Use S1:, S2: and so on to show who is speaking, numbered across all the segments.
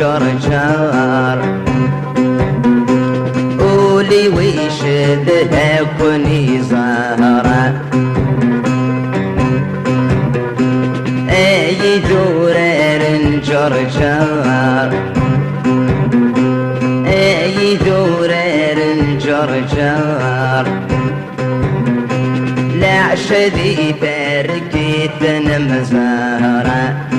S1: جرجار قولي ويش ذهكني زهرة اي ذورر جرجار اي ذورر جرجار لا شدي بركيت مزهرة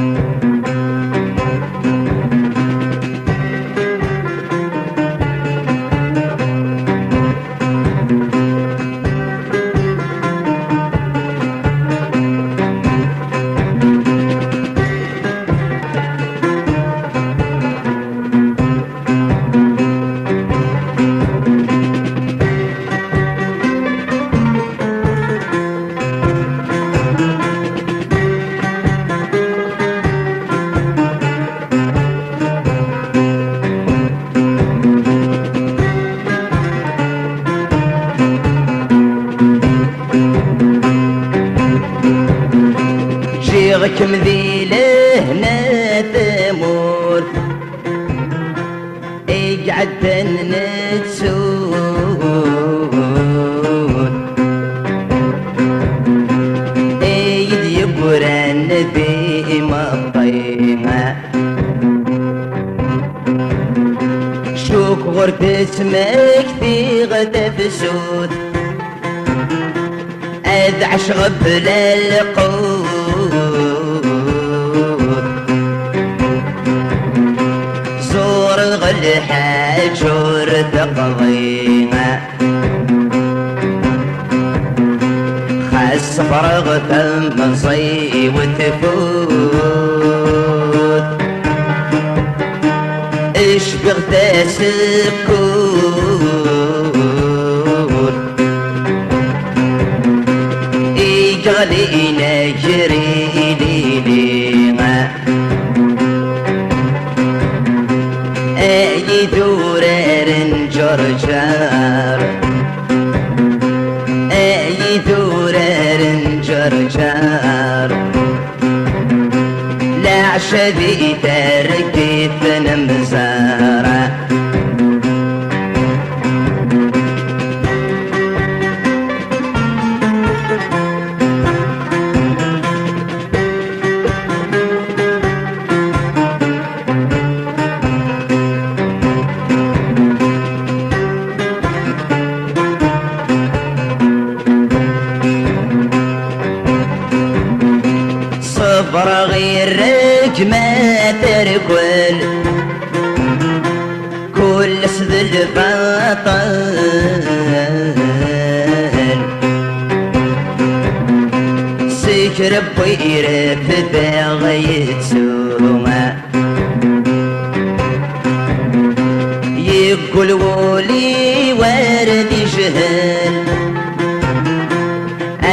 S1: شيخكم ذي لهنا تمور اقعد نتسود ايد يبرن ذي مطيمة شوك غرت اسمك في غدا فسود اذعش غبل القود زور الحجور تقضينا خس فرغ تنصي وتفوت اشبغ تسكوت ايقلينا جري ليلينا اي ذورر جرجار اي ذورر جرجار لا شذي تركت نمزارة صبر غيرك ما تركل كل سذ البطل سكر بويرف بغيت سوما يقول ولي وردي جهل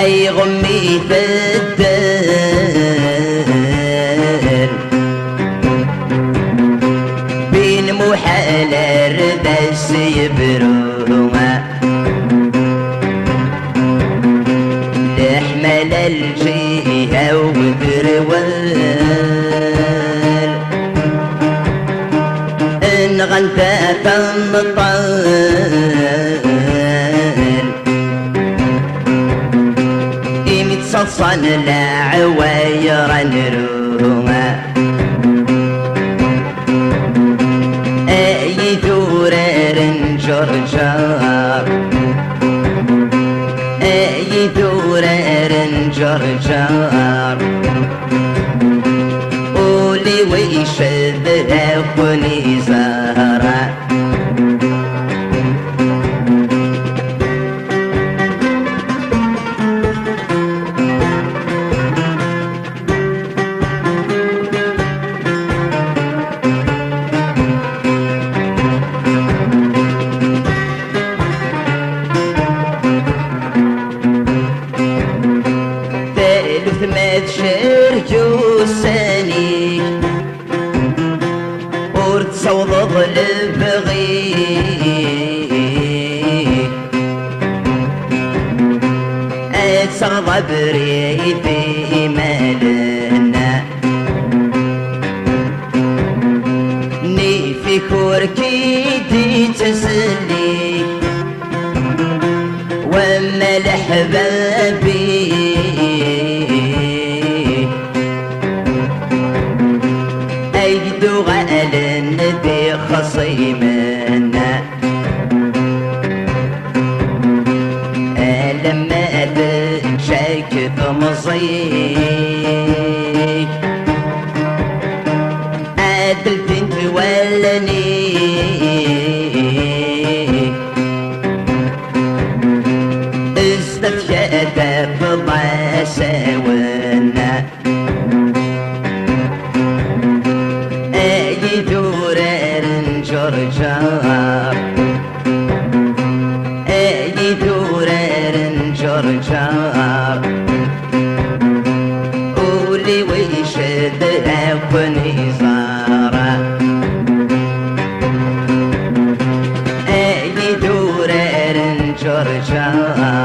S1: اي غمي في الدل بين محال الردس يبروما لحمل الجهة وبروال ان غنتا تنطال صن لا عوير نروما اي ذورر جرجار اي ذورر جرجار قولي ويش ذهبني زهرة جوساني ورد صوض البغي اتصغض بريدي مالنا كوركيدي تسلي وما الحبابي ايدو غال النبي خصيمنا لما تجاك ضمزيك عدل بنت ولني استفشأت بضع ساونا اي دورار جرجار اي دورار جرجار قولي ويش ذهبني زارا اي دورار جرجار